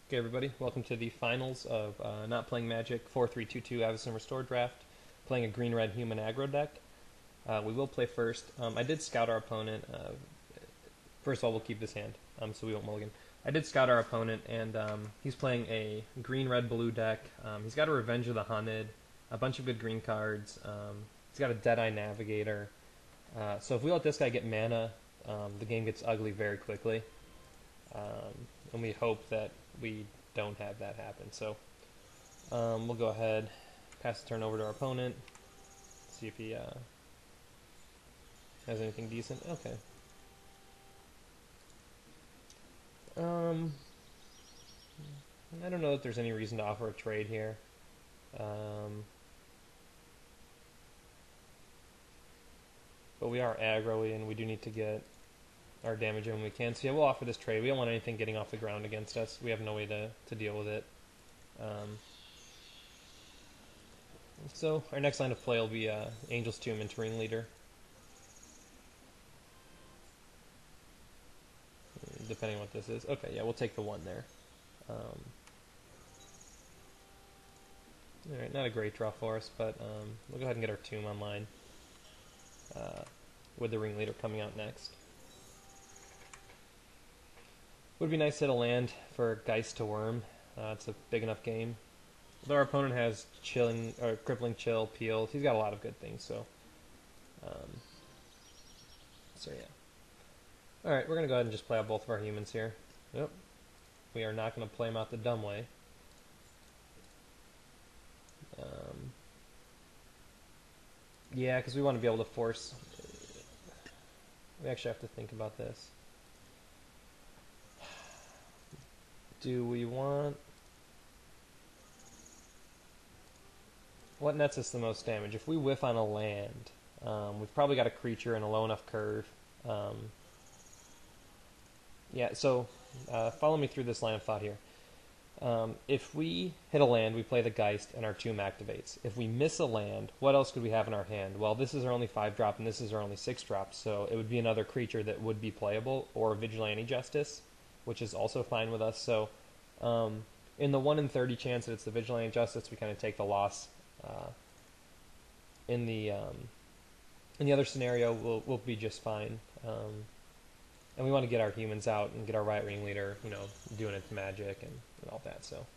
Okay, everybody, welcome to the finals of Not Playing Magic 4-3-2-2 Avacyn Restored Draft, playing a green-red human aggro deck. We will play first. I did scout our opponent. First of all, we'll keep this hand, so we won't mulligan. I did scout our opponent, and he's playing a green-red-blue deck. He's got a Revenge of the Hunted, a bunch of good green cards. He's got a Deadeye Navigator. So if we let this guy get mana, the game gets ugly very quickly. And we hope that we don't have that happen. So we'll go ahead, pass the turn over to our opponent, see if he has anything decent. Okay. I don't know that there's any reason to offer a trade here. But we are aggro-y and we do need to get our damage in when we can. So yeah, we'll offer this trade. We don't want anything getting off the ground against us. We have no way to deal with it. So our next line of play will be Angel's Tomb into Ringleader. Depending on what this is. Okay, yeah, we'll take the one there. Alright, not a great draw for us, but we'll go ahead and get our Tomb online. With the Ringleader coming out next. Would be nice to hit a land for Geist to Worm. It's a big enough game. Though our opponent has Crippling Chill, Peel. He's got a lot of good things, so yeah. Alright, we're going to go ahead and just play out both of our humans here. Yep. We are not going to play them out the dumb way. Yeah, because we want to be able to force... We actually have to think about this. Do we want... What nets us the most damage? If we whiff on a land, we've probably got a creature and a low enough curve. Yeah, so follow me through this line of thought here. If we hit a land, we play the Geist, and our Tomb activates. If we miss a land, what else could we have in our hand? Well, this is our only 5-drop, and this is our only 6-drop, so it would be another creature that would be playable, or Vigilante Justice, which is also fine with us. So in the 1 in 30 chance that it's the Vigilante Justice, we kind of take the loss. In the other scenario, we'll be just fine. And we want to get our humans out and get our Riot Ringleader, doing its magic and all that. So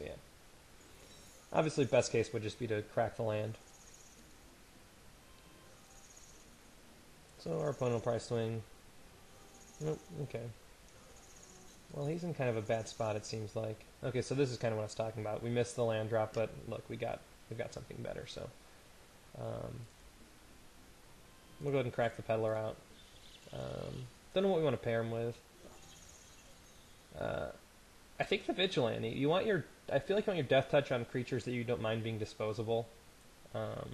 yeah. Obviously, best case would just be to crack the land. So our opponent will probably swing. Nope. Okay. Well, he's in kind of a bad spot, it seems like. Okay, so this is kind of what I was talking about. We missed the land drop, but look, we've got something better. So we'll go ahead and crack the Peddler out. Don't know what we want to pair him with. I think the Vigilante. I feel like you want your Death Touch on creatures that you don't mind being disposable. So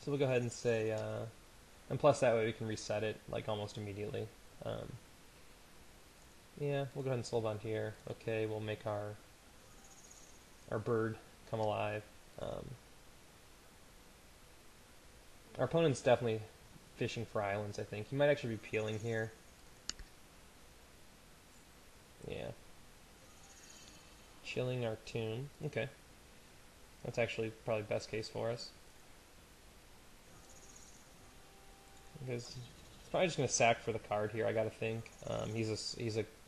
we'll go ahead and say, and plus that way we can reset it like almost immediately. Yeah, we'll go ahead and Soul Bond here. Okay, we'll make our bird come alive. Our opponent's definitely fishing for islands, I think. He might actually be peeling here. Yeah. Chilling our Tomb. Okay. That's actually probably best case for us. Because he's probably just going to sack for the card here, I gotta think. He's a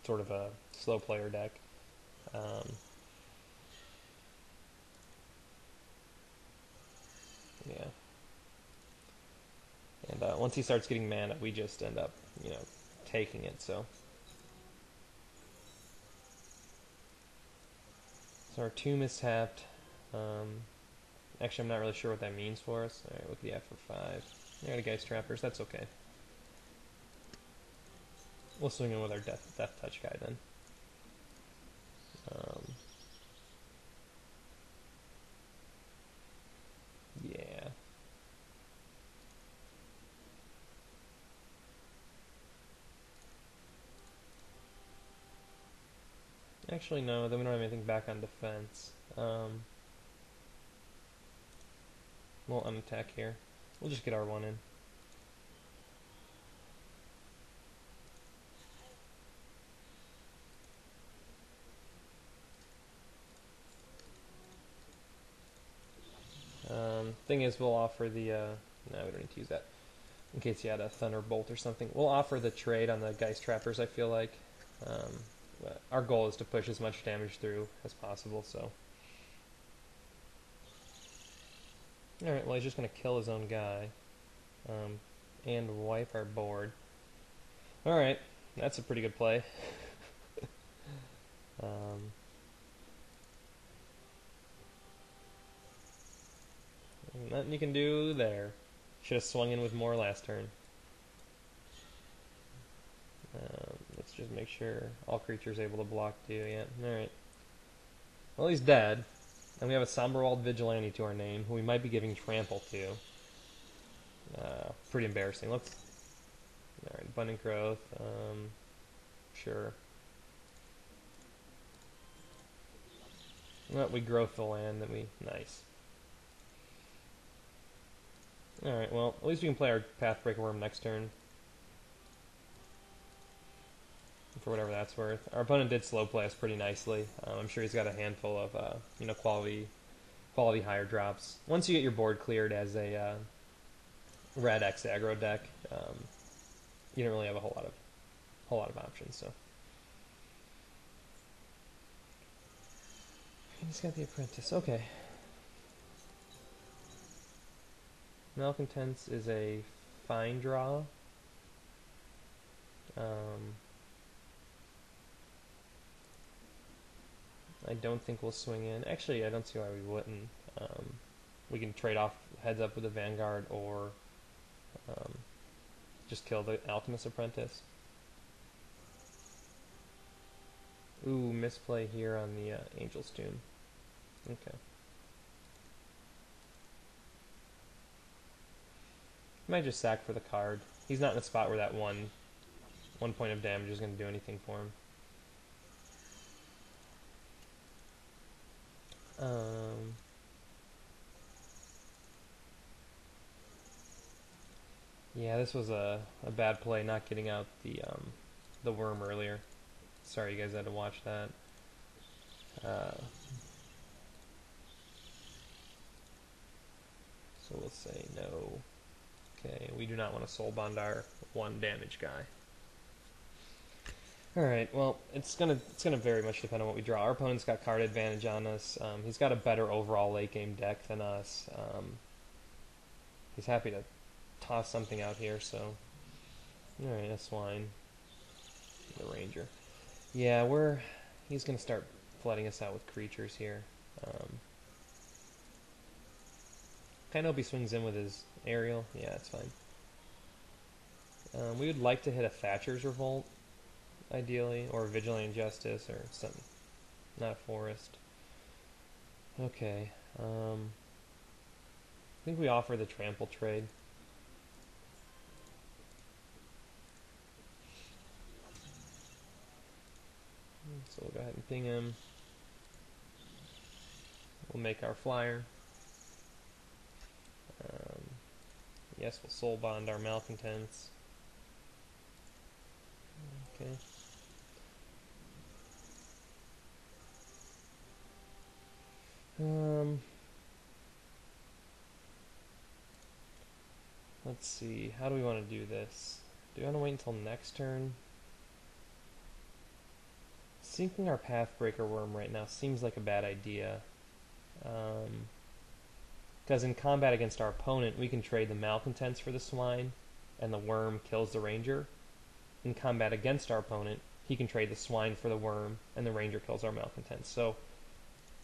sort of a slow player deck. Yeah. And once he starts getting mana, we just end up, taking it, so. So our Tomb is tapped. Actually, I'm not really sure what that means for us. Alright, look at the F for 5. I got a Geist Trappers, that's okay. We'll swing in with our Death Touch guy then. Yeah. Actually, no, then we don't have anything back on defense. We'll unattack here. We'll just get our one in. thing is, we'll offer the... no, we don't need to use that. In case he had a Thunderbolt or something. We'll offer the trade on the Geist Trappers, I feel like. But our goal is to push as much damage through as possible, so... Alright, well, he's just going to kill his own guy. And wipe our board. Alright, that's a pretty good play. Nothing you can do there. Should have swung in with more last turn. Let's just make sure all creatures able to block too. Yeah, alright. Well, he's dead. And we have a Somberwald Vigilante to our name, who we might be giving Trample to. Pretty embarrassing. Let's... Alright, Abundant Growth. Sure. Well, we growth the land that we... Nice. Alright, well, at least we can play our Pathbreaker Worm next turn. For whatever that's worth. Our opponent did slow play us pretty nicely. I'm sure he's got a handful of, quality higher drops. Once you get your board cleared as a red X aggro deck, you don't really have a whole lot of options. So he's got the Apprentice. Okay. Malcontents is a fine draw. I don't think we'll swing in. Actually, I don't see why we wouldn't. We can trade off heads up with the Vanguard, or just kill the Alchemist Apprentice. Ooh, misplay here on the Angel's Tomb. Okay. Might just sack for the card. He's not in a spot where that one point of damage is going to do anything for him. Yeah, this was a bad play, not getting out the worm earlier. Sorry you guys had to watch that. So we'll say no. Okay, we do not want to soul bond our 1 damage guy. Alright, well, it's gonna very much depend on what we draw. Our opponent's got card advantage on us. He's got a better overall late game deck than us. He's happy to toss something out here, so... Alright, a Swine. The Ranger. Yeah, he's gonna start flooding us out with creatures here. Kinda hope he swings in with his Aerial. Yeah, it's fine. We would like to hit a Thatcher's Revolt, ideally, or Vigilante Justice, or something. Not a Forest. Okay. I think we offer the Trample trade. So we'll go ahead and ping him. We'll make our flyer. Yes, we'll soul bond our Malcontents. Okay. Let's see. How do we want to do this? Do we want to wait until next turn? Sinking our Pathbreaker Worm right now seems like a bad idea. Because in combat against our opponent, we can trade the Malcontents for the Swine, and the Worm kills the Ranger. In combat against our opponent, he can trade the Swine for the Worm, and the Ranger kills our Malcontents. So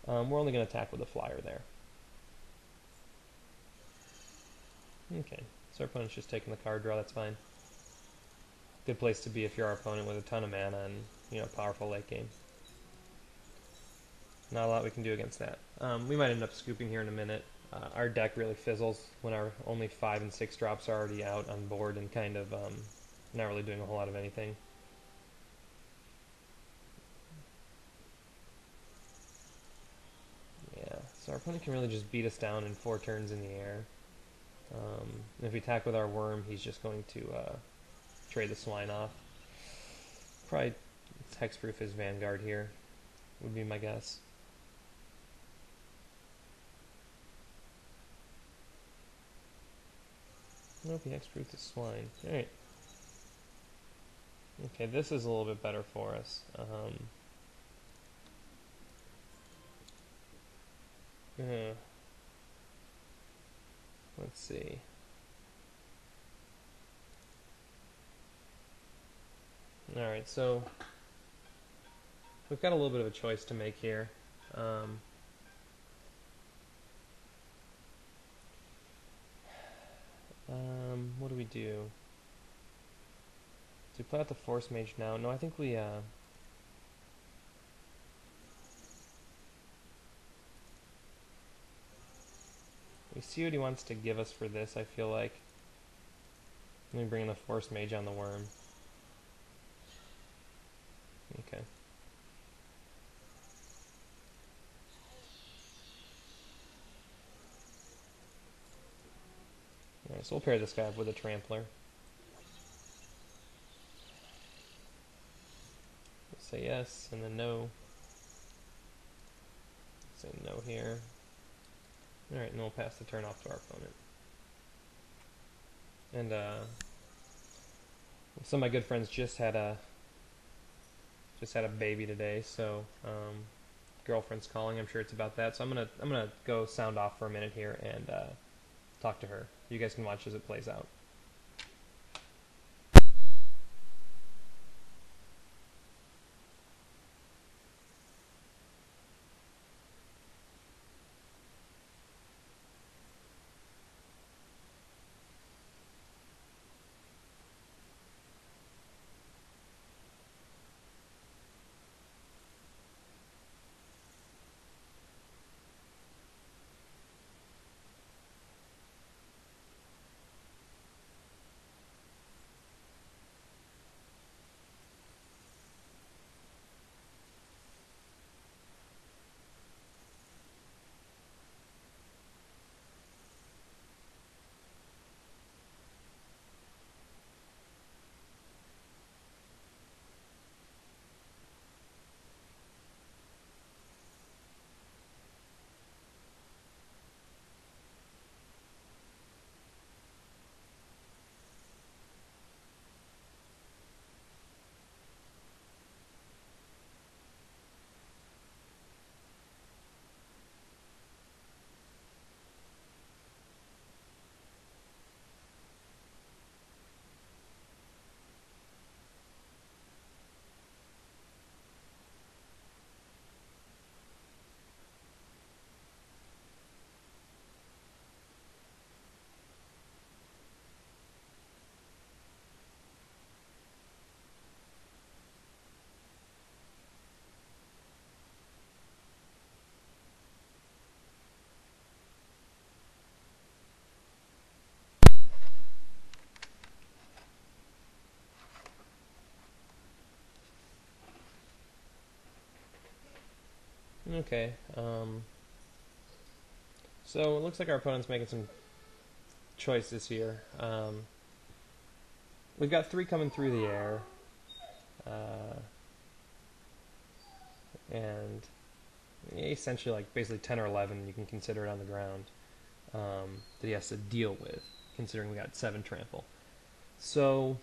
we're only going to attack with a flyer there. Okay, so our opponent's just taking the card draw, that's fine. Good place to be if you're our opponent with a ton of mana and, powerful late game. Not a lot we can do against that. We might end up scooping here in a minute. Our deck really fizzles when our only 5 and 6 drops are already out on board and kind of not really doing a whole lot of anything. Yeah, so our opponent can really just beat us down in 4 turns in the air. If we attack with our Worm, he's just going to trade the Swine off. Probably hexproof his Vanguard here, would be my guess. Nope, he hexproof the swine. Alright. Okay, this is a little bit better for us. Let's see. Alright, so we've got a little bit of a choice to make here. What do we do? Do we play out the Force Mage now? No, I think we see what he wants to give us for this, I feel like. Let me bring in the Force Mage on the worm. Okay. Alright, so we'll pair this guy up with a Trampler. We'll say yes, and then no. Say no here. Alright, and we'll pass the turn off to our opponent. And some of my good friends just had a baby today, so girlfriend's calling. I'm sure it's about that. So I'm gonna go sound off for a minute here and talk to her. You guys can watch as it plays out. Okay, so it looks like our opponent's making some choices here. We've got 3 coming through the air, and essentially like basically 10 or 11 you can consider it on the ground that he has to deal with, considering we got 7 trample. So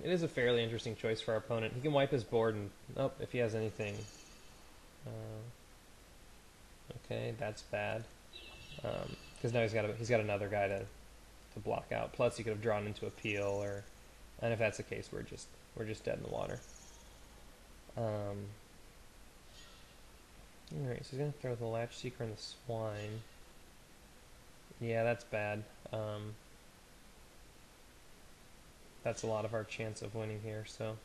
it is a fairly interesting choice for our opponent. He can wipe his board and, oh, if he has anything. Okay, that's bad. Because now he's got another guy to block out. Plus, he could have drawn into a peel, or, and if that's the case, we're just dead in the water. All right, so he's gonna throw the Latch Seeker and the Swine. Yeah, that's bad. That's a lot of our chance of winning here. So,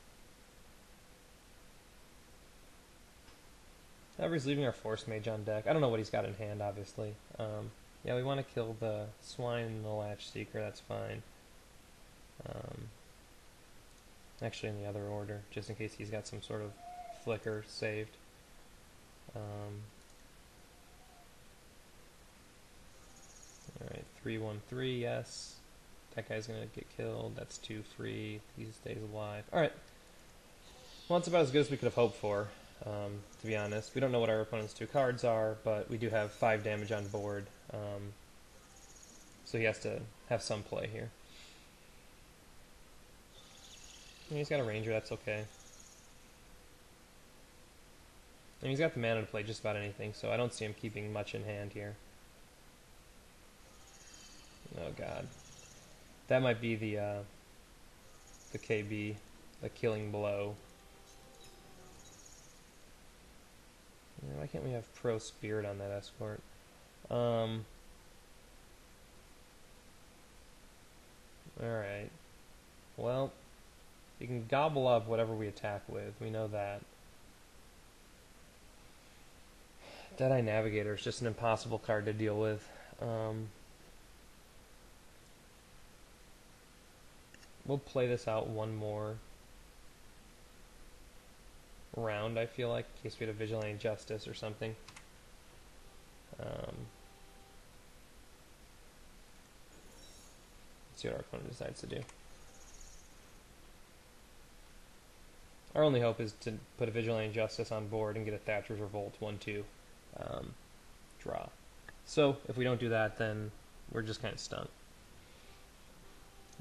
however, he's leaving our Force Mage on deck. I don't know what he's got in hand, obviously. Yeah, we want to kill the Swine and the Latch Seeker, that's fine. Actually in the other order, just in case he's got some sort of flicker saved. Alright, 3-1-3, yes. That guy's gonna get killed, that's 2 free, he stays alive. Alright. Well, that's about as good as we could have hoped for. to be honest. We don't know what our opponent's 2 cards are, but we do have 5 damage on board, so he has to have some play here. And he's got a Ranger, that's okay. And he's got the mana to play just about anything, so I don't see him keeping much in hand here. Oh god. That might be the KB, the killing blow. Yeah, why can't we have Pro Spirit on that escort? Alright. Well, you can gobble up whatever we attack with, we know that. Deadeye Navigator is just an impossible card to deal with. We'll play this out one more round, I feel like, in case we had a Vigilante Justice or something. Let's see what our opponent decides to do. Our only hope is to put a Vigilante Justice on board and get a Thatcher's Revolt 1-2 draw. So, if we don't do that, then we're just kind of stuck.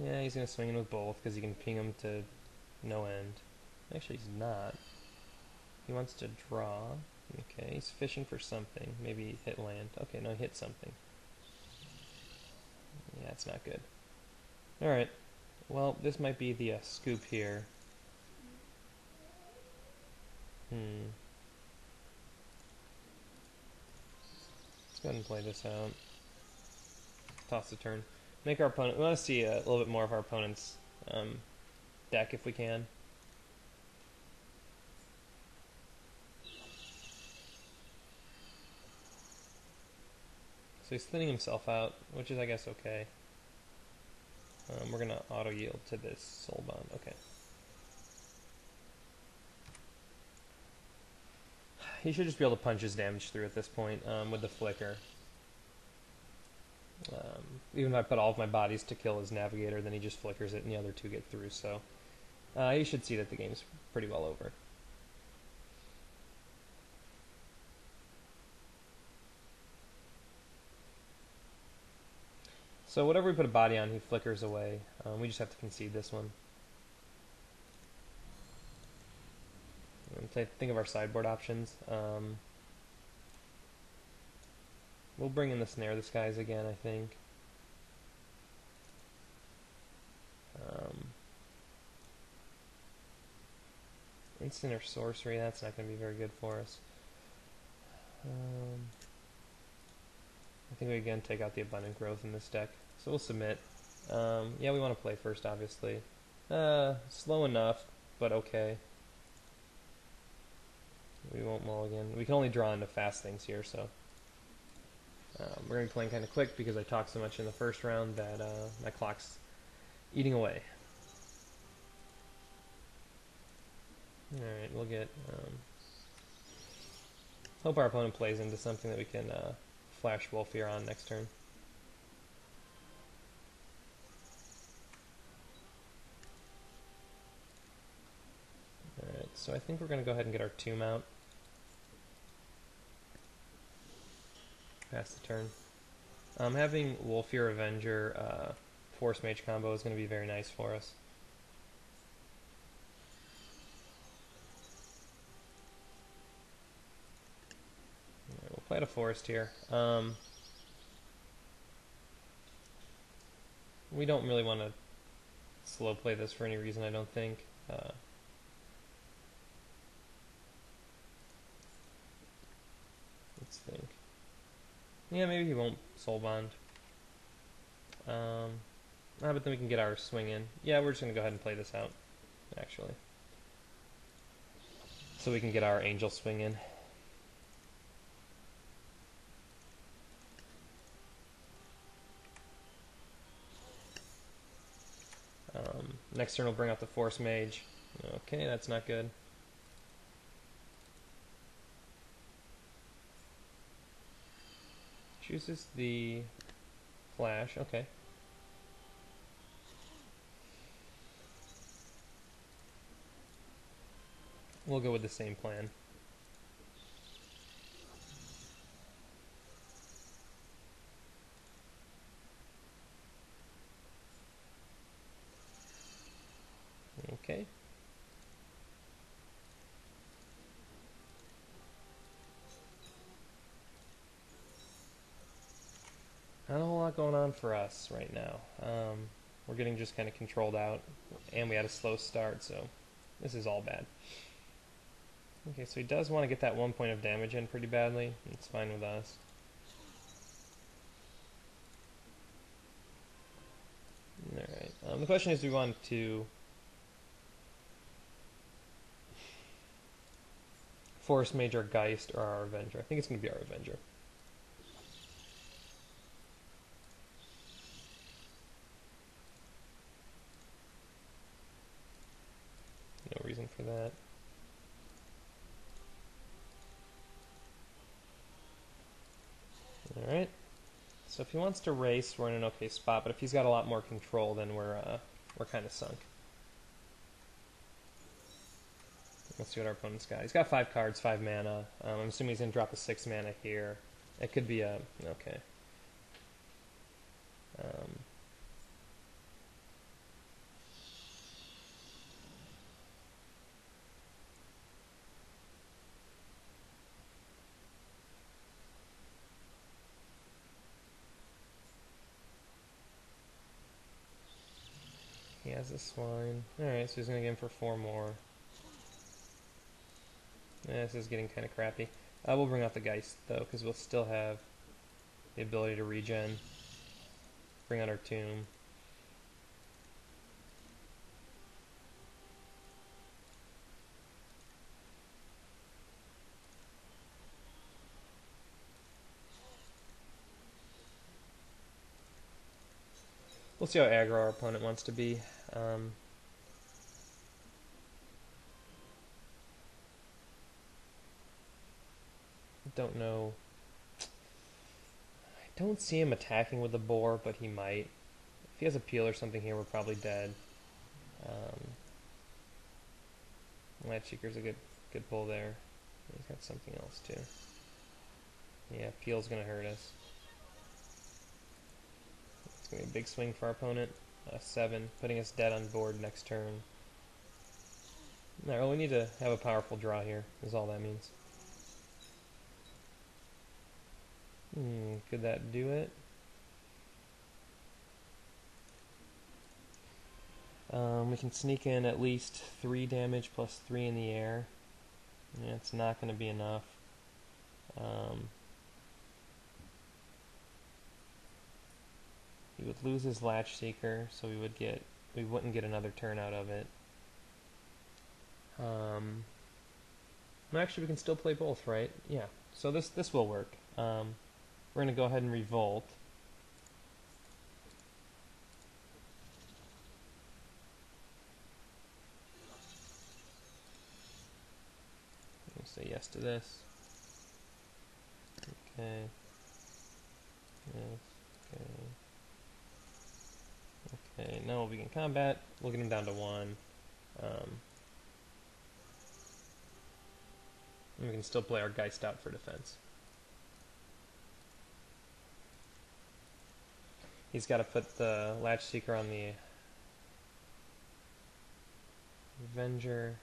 Yeah, he's going to swing in with both because he can ping him to no end. Actually, he's not. He wants to draw. Okay, he's fishing for something. Maybe hit land. Okay, no, he hit something. Yeah, it's not good. Alright. Well, this might be the scoop here. Let's go ahead and play this out. Toss the turn. Make our opponent... We want to see a little bit more of our opponent's deck if we can. So he's thinning himself out, which is, I guess, okay. We're going to auto-yield to this Soul Bond. Okay. He should just be able to punch his damage through at this point with the Flicker. Even if I put all of my bodies to kill his Navigator, then he just flickers it and the other 2 get through, so he should see that the game's pretty well over. So whatever we put a body on, he flickers away. We just have to concede this one. Think of our sideboard options. We'll bring in the Snare the Skies again, I think. Instant or sorcery, that's not going to be very good for us. I think we again take out the Abundant Growth in this deck. So we'll submit. Yeah, we want to play first, obviously. Slow enough, but okay. We won't mulligan. We can only draw into fast things here, so... we're going to be playing kind of quick because I talked so much in the first round that my clock's eating away. Alright, we'll get... hope our opponent plays into something that we can flash Wolf here on next turn. Alright, so I think we're going to go ahead and get our Tomb out. Pass the turn. Having Wolfear Avenger Force Mage combo is going to be very nice for us. Right, we'll play a Forest here. We don't really want to slow play this for any reason, I don't think. Let's think. Yeah, maybe he won't Soul Bond. But then we can get our swing in. Yeah, we're just going to go ahead and play this out, actually. So we can get our Angel swing in. Next turn we'll bring out the Force Mage. Okay, that's not good. Chooses the Flash, okay. We'll go with the same plan. okay. Not a whole lot going on for us right now. We're getting just kind of controlled out, and we had a slow start, so this is all bad. Okay, so he does want to get that 1 point of damage in pretty badly. It's fine with us. Alright, the question is, do we want to Force Mage our Geist or our Avenger? I think it's going to be our Avenger. No reason for that. Alright. So if he wants to race, we're in an okay spot, but if he's got a lot more control, then we're kind of sunk. Let's see what our opponent's got. He's got 5 cards, 5 mana. I'm assuming he's going to drop a 6 mana here. It could be a... okay. He has a swine. Alright, so he's going to get him for 4 more. Yeah, this is getting kind of crappy. We'll bring out the Geist, though, because we'll still have the ability to regen. Bring out our Tomb. We'll see how aggro our opponent wants to be. Don't know. I don't see him attacking with the boar, but he might. If he has a peel or something here, we're probably dead. Lightseeker's a good pull there. He's got something else too. Yeah, peel's gonna hurt us. It's gonna be a big swing for our opponent. 7, putting us dead on board next turn. Alright, well, we need to have a powerful draw here, is all that means. Could that do it? We can sneak in at least 3 damage plus 3 in the air. Yeah, it's not going to be enough. He would lose his Latch Seeker, so we wouldn't get another turn out of it. Actually, we can still play both, right? Yeah. So this will work. We're going to go ahead and revolt. We'll say yes to this. Okay. Yes. Okay. Okay. Now we'll begin combat. We'll get him down to 1. And we can still play our Geist out for defense. He's got to put the Latch Seeker on the Avenger.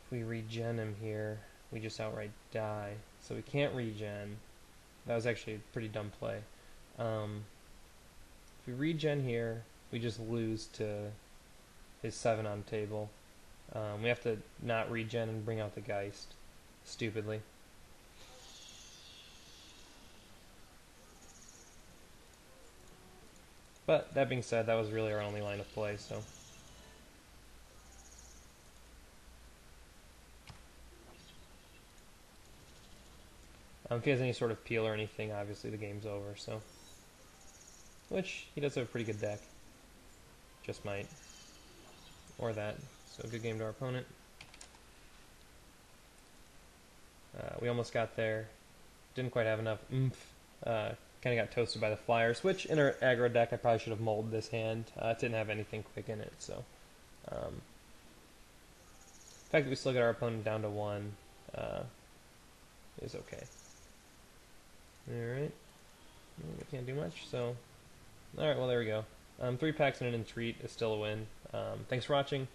If we regen him here, we just outright die. So we can't regen. That was actually a pretty dumb play. If we regen here, we just lose to his 7 on table. We have to not regen and bring out the Geist. Stupidly. But that being said, that was really our only line of play, so... if he has any sort of peel or anything, obviously the game's over, so... Which, he does have a pretty good deck. Just might. Or that. So, good game to our opponent. We almost got there. Didn't quite have enough oomph. Kind of got toasted by the Flyers, which in our aggro deck I probably should have molded this hand. It didn't have anything quick in it, so... the fact that we still got our opponent down to 1 is okay. Alright. We can't do much, so... Alright, well there we go. 3 packs and an entreat is still a win. Thanks for watching.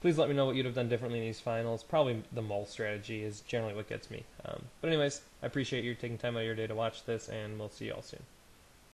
Please let me know what you'd have done differently in these finals. Probably the mole strategy is generally what gets me. But anyways, I appreciate you taking time out of your day to watch this, and we'll see you all soon.